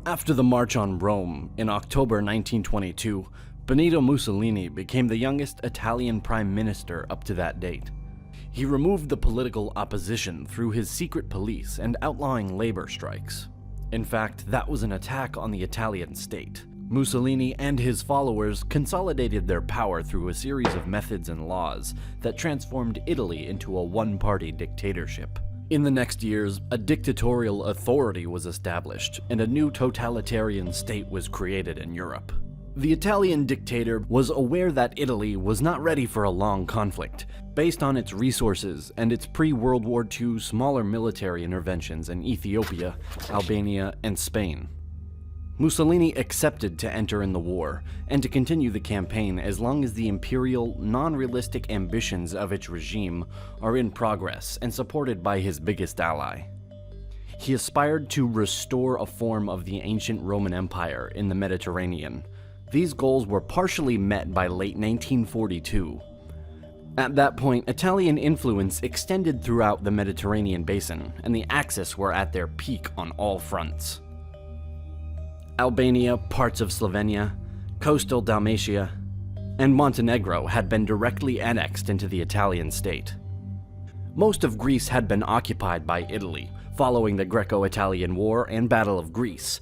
After the March on Rome in October 1922, Benito Mussolini became the youngest Italian prime minister up to that date. He removed the political opposition through his secret police and outlawing labor strikes. In fact, that was an attack on the Italian state. Mussolini and his followers consolidated their power through a series of methods and laws that transformed Italy into a one-party dictatorship. In the next years, a dictatorial authority was established, and a new totalitarian state was created in Europe. The Italian dictator was aware that Italy was not ready for a long conflict, based on its resources and its pre-World War II smaller military interventions in Ethiopia, Albania, and Spain. Mussolini accepted to enter in the war and to continue the campaign as long as the imperial, non-realistic ambitions of its regime are in progress and supported by his biggest ally. He aspired to restore a form of the ancient Roman Empire in the Mediterranean. These goals were partially met by late 1942. At that point, Italian influence extended throughout the Mediterranean basin, and the Axis were at their peak on all fronts. Albania, parts of Slovenia, coastal Dalmatia, and Montenegro had been directly annexed into the Italian state. Most of Greece had been occupied by Italy, following the Greco-Italian War and Battle of Greece.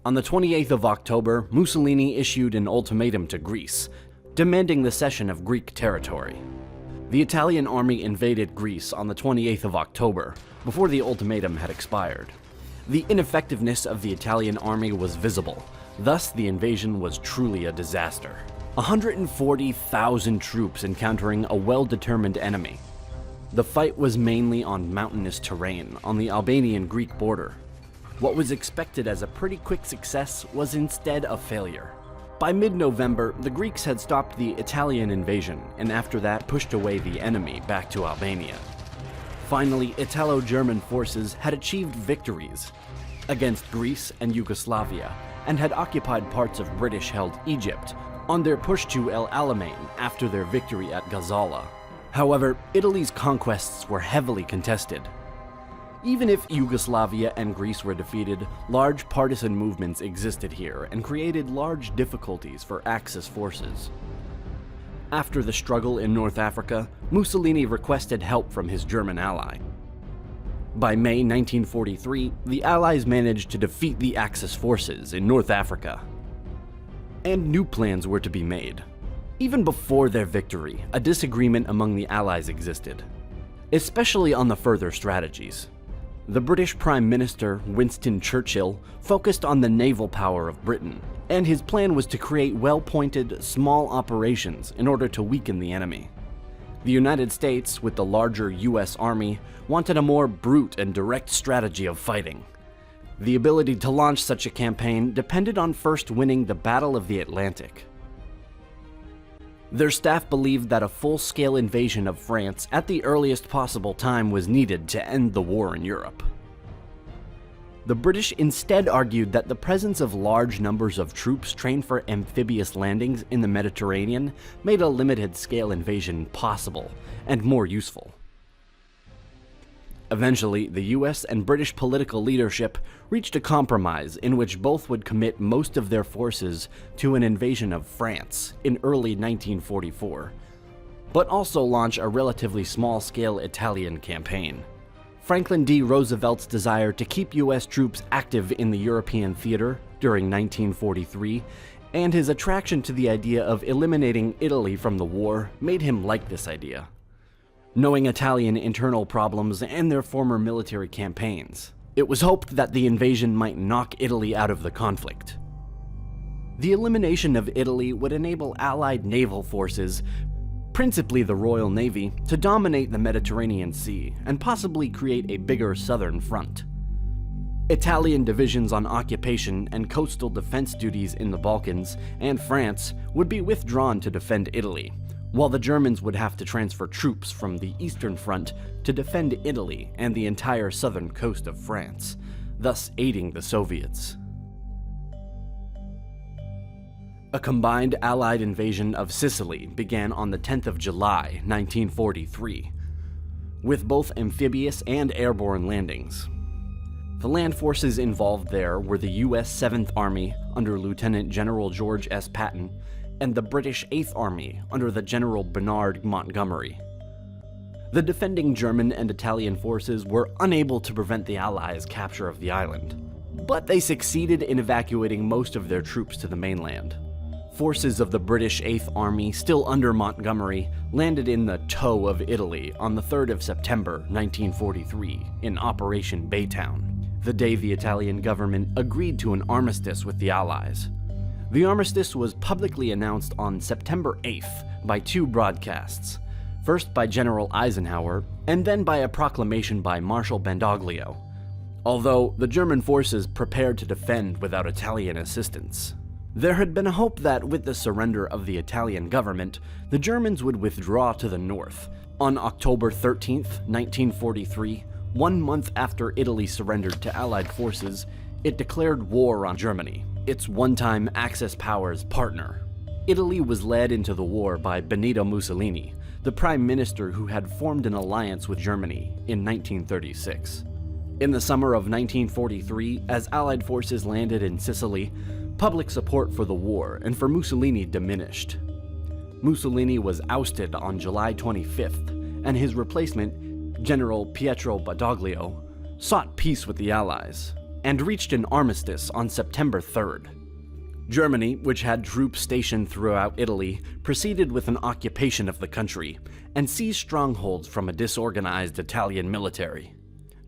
On the 28th of October, Mussolini issued an ultimatum to Greece, demanding the cession of Greek territory. The Italian army invaded Greece on the 28th of October, before the ultimatum had expired. The ineffectiveness of the Italian army was visible, thus the invasion was truly a disaster. 140,000 troops encountering a well-determined enemy. The fight was mainly on mountainous terrain on the Albanian-Greek border. What was expected as a pretty quick success was instead a failure. By mid-November, the Greeks had stopped the Italian invasion, and after that pushed away the enemy back to Albania. Finally, Italo-German forces had achieved victories against Greece and Yugoslavia, and had occupied parts of British-held Egypt on their push to El Alamein after their victory at Gazala. However, Italy's conquests were heavily contested. Even if Yugoslavia and Greece were defeated, large partisan movements existed here and created large difficulties for Axis forces. After the struggle in North Africa, Mussolini requested help from his German ally. By May 1943, the Allies managed to defeat the Axis forces in North Africa. And new plans were to be made. Even before their victory, a disagreement among the Allies existed, especially on the further strategies. The British Prime Minister, Winston Churchill, focused on the naval power of Britain, and his plan was to create well-pointed, small operations in order to weaken the enemy. The United States, with the larger US Army, wanted a more brute and direct strategy of fighting. The ability to launch such a campaign depended on first winning the Battle of the Atlantic. Their staff believed that a full-scale invasion of France at the earliest possible time was needed to end the war in Europe. The British instead argued that the presence of large numbers of troops trained for amphibious landings in the Mediterranean made a limited-scale invasion possible and more useful. Eventually, the US and British political leadership reached a compromise in which both would commit most of their forces to an invasion of France in early 1944, but also launch a relatively small-scale Italian campaign. Franklin D. Roosevelt's desire to keep US troops active in the European theater during 1943 and his attraction to the idea of eliminating Italy from the war made him like this idea. Knowing Italian internal problems and their former military campaigns, it was hoped that the invasion might knock Italy out of the conflict. The elimination of Italy would enable Allied naval forces, principally the Royal Navy, to dominate the Mediterranean Sea and possibly create a bigger southern front. Italian divisions on occupation and coastal defense duties in the Balkans and France would be withdrawn to defend Italy, while the Germans would have to transfer troops from the Eastern Front to defend Italy and the entire southern coast of France, thus aiding the Soviets. A combined Allied invasion of Sicily began on the 10th of July, 1943, with both amphibious and airborne landings. The land forces involved there were the U.S. 7th Army under Lieutenant General George S. Patton and the British 8th Army under the General Bernard Montgomery. The defending German and Italian forces were unable to prevent the Allies' capture of the island, but they succeeded in evacuating most of their troops to the mainland. Forces of the British 8th Army, still under Montgomery, landed in the toe of Italy on the 3rd of September 1943 in Operation Baytown, the day the Italian government agreed to an armistice with the Allies. The armistice was publicly announced on September 8th by 2 broadcasts, first by General Eisenhower and then by a proclamation by Marshal Badoglio, although the German forces prepared to defend without Italian assistance. There had been a hope that with the surrender of the Italian government, the Germans would withdraw to the north. On October 13, 1943, 1 month after Italy surrendered to Allied forces, it declared war on Germany, its one-time Axis powers partner. Italy was led into the war by Benito Mussolini, the prime minister who had formed an alliance with Germany in 1936. In the summer of 1943, as Allied forces landed in Sicily, public support for the war and for Mussolini diminished. Mussolini was ousted on July 25th, and his replacement, General Pietro Badoglio, sought peace with the Allies and reached an armistice on September 3rd. Germany, which had troops stationed throughout Italy, proceeded with an occupation of the country and seized strongholds from a disorganized Italian military.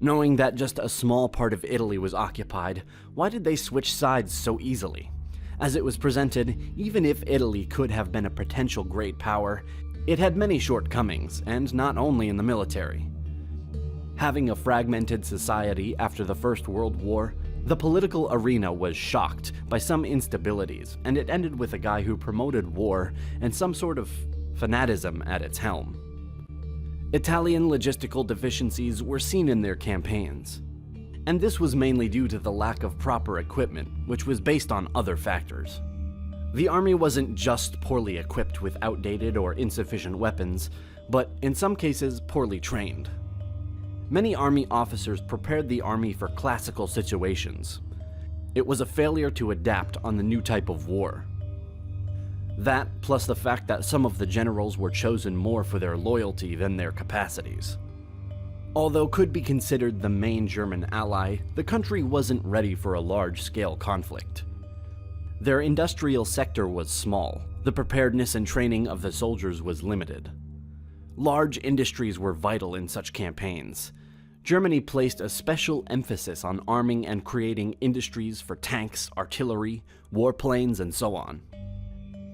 Knowing that just a small part of Italy was occupied, why did they switch sides so easily? As it was presented, even if Italy could have been a potential great power, it had many shortcomings, and not only in the military. Having a fragmented society after the First World War, the political arena was shocked by some instabilities, and it ended with a guy who promoted war and some sort of fanatism at its helm. Italian logistical deficiencies were seen in their campaigns, and this was mainly due to the lack of proper equipment, which was based on other factors. The army wasn't just poorly equipped with outdated or insufficient weapons, but in some cases poorly trained. Many army officers prepared the army for classical situations. It was a failure to adapt on the new type of war. That, plus the fact that some of the generals were chosen more for their loyalty than their capacities. Although could be considered the main German ally, the country wasn't ready for a large-scale conflict. Their industrial sector was small, the preparedness and training of the soldiers was limited. Large industries were vital in such campaigns. Germany placed a special emphasis on arming and creating industries for tanks, artillery, warplanes, and so on.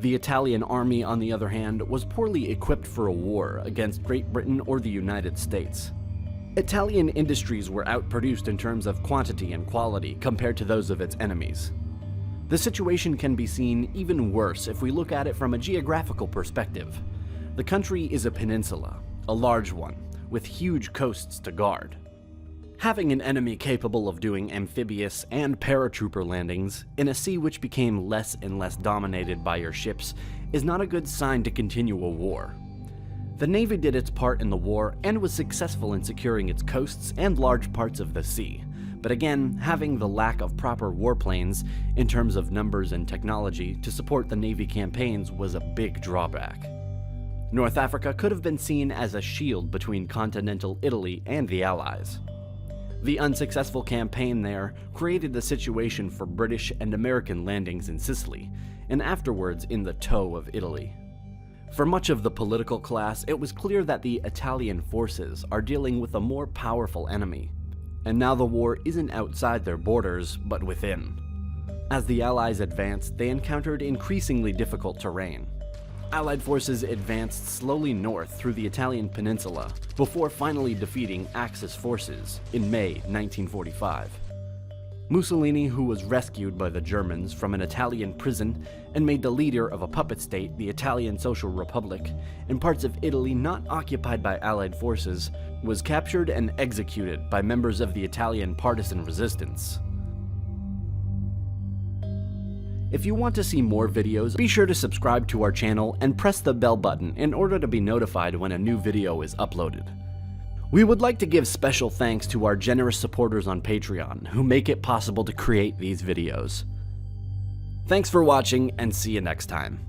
The Italian army, on the other hand, was poorly equipped for a war against Great Britain or the United States. Italian industries were outproduced in terms of quantity and quality compared to those of its enemies. The situation can be seen even worse if we look at it from a geographical perspective. The country is a peninsula, a large one, with huge coasts to guard. Having an enemy capable of doing amphibious and paratrooper landings in a sea which became less and less dominated by your ships is not a good sign to continue a war. The Navy did its part in the war and was successful in securing its coasts and large parts of the sea, but again, having the lack of proper warplanes in terms of numbers and technology to support the Navy campaigns was a big drawback. North Africa could have been seen as a shield between continental Italy and the Allies. The unsuccessful campaign there created the situation for British and American landings in Sicily, and afterwards in the toe of Italy. For much of the political class, it was clear that the Italian forces are dealing with a more powerful enemy, and now the war isn't outside their borders, but within. As the Allies advanced, they encountered increasingly difficult terrain. Allied forces advanced slowly north through the Italian peninsula before finally defeating Axis forces in May 1945. Mussolini, who was rescued by the Germans from an Italian prison and made the leader of a puppet state, the Italian Social Republic, in parts of Italy not occupied by Allied forces, was captured and executed by members of the Italian partisan resistance. If you want to see more videos, be sure to subscribe to our channel and press the bell button in order to be notified when a new video is uploaded. We would like to give special thanks to our generous supporters on Patreon who make it possible to create these videos. Thanks for watching, and see you next time.